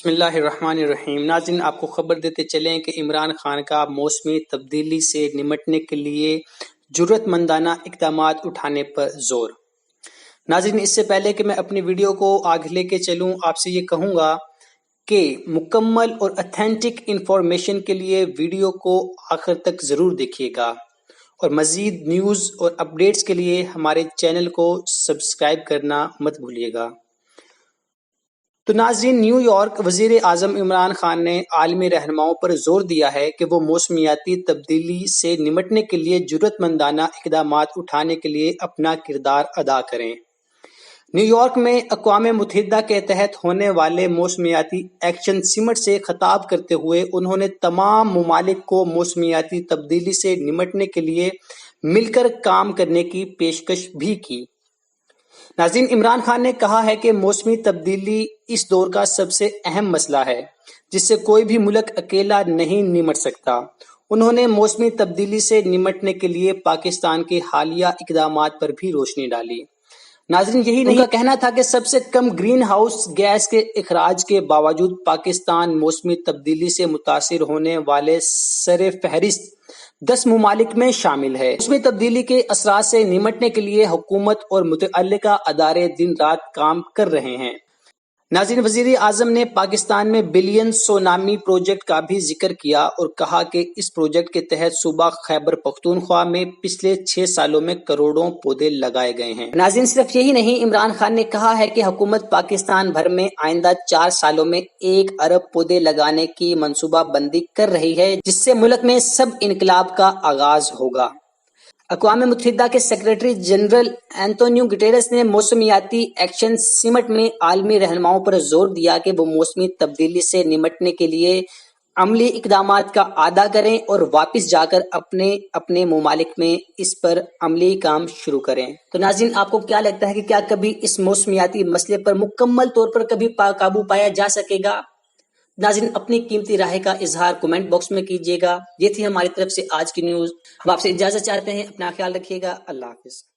بسم اللہ الرحمن الرحیم۔ ناظرین، آپ کو خبر دیتے چلیں کہ عمران خان کا موسمی تبدیلی سے نمٹنے کے لیے جرأت مندانہ اقدامات اٹھانے پر زور۔ ناظرین، اس سے پہلے کہ میں اپنی ویڈیو کو آگے لے کے چلوں، آپ سے یہ کہوں گا کہ مکمل اور اتھینٹک انفارمیشن کے لیے ویڈیو کو آخر تک ضرور دیکھیے گا، اور مزید نیوز اور اپڈیٹس کے لیے ہمارے چینل کو سبسکرائب کرنا مت بھولیے گا۔ تو ناظرین، نیو یارک وزیر اعظم عمران خان نے عالمی رہنماؤں پر زور دیا ہے کہ وہ موسمیاتی تبدیلی سے نمٹنے کے لیے جرأت مندانہ اقدامات اٹھانے کے لیے اپنا کردار ادا کریں۔ نیو یارک میں اقوام متحدہ کے تحت ہونے والے موسمیاتی ایکشن سمٹ سے خطاب کرتے ہوئے انہوں نے تمام ممالک کو موسمیاتی تبدیلی سے نمٹنے کے لیے مل کر کام کرنے کی پیشکش بھی کی۔ ناظرین، عمران خان نے کہا ہے کہ موسمی تبدیلی اس دور کا سب سے اہم مسئلہ ہے جس سے کوئی بھی ملک اکیلا نہیں نمٹ سکتا۔ انہوں نے موسمی تبدیلی سے نمٹنے کے لیے پاکستان کے حالیہ اقدامات پر بھی روشنی ڈالی۔ ناظرین، یہی نہیں، ان کا کہنا تھا کہ سب سے کم گرین ہاؤس گیس کے اخراج کے باوجود پاکستان موسمی تبدیلی سے متاثر ہونے والے سر فہرست 10 ممالک میں شامل ہے۔ موسمی تبدیلی کے اثرات سے نمٹنے کے لیے حکومت اور متعلقہ ادارے دن رات کام کر رہے ہیں۔ ناظرین، وزیر اعظم نے پاکستان میں بلین سونامی پروجیکٹ کا بھی ذکر کیا اور کہا کہ اس پروجیکٹ کے تحت صوبہ خیبر پختونخوا میں پچھلے 6 سالوں میں کروڑوں پودے لگائے گئے ہیں۔ ناظرین، صرف یہی نہیں، عمران خان نے کہا ہے کہ حکومت پاکستان بھر میں آئندہ 4 سالوں میں 1 ارب پودے لگانے کی منصوبہ بندی کر رہی ہے، جس سے ملک میں سب انقلاب کا آغاز ہوگا۔ اقوام متحدہ کے سیکریٹری جنرل اینٹونیو گٹیرس نے موسمیاتی ایکشن سمٹ میں عالمی رہنماؤں پر زور دیا کہ وہ موسمی تبدیلی سے نمٹنے کے لیے عملی اقدامات کا اعادہ کریں اور واپس جا کر اپنے ممالک میں اس پر عملی کام شروع کریں۔ تو ناظرین، آپ کو کیا لگتا ہے کہ کیا کبھی اس موسمیاتی مسئلے پر مکمل طور پر کبھی قابو پایا جا سکے گا؟ ناظرین، اپنی قیمتی رائے کا اظہار کمنٹ باکس میں کیجیے گا۔ یہ تھی ہماری طرف سے آج کی نیوز۔ اب آپ سے اجازت چاہتے ہیں، اپنا خیال رکھیے گا۔ اللہ حافظ۔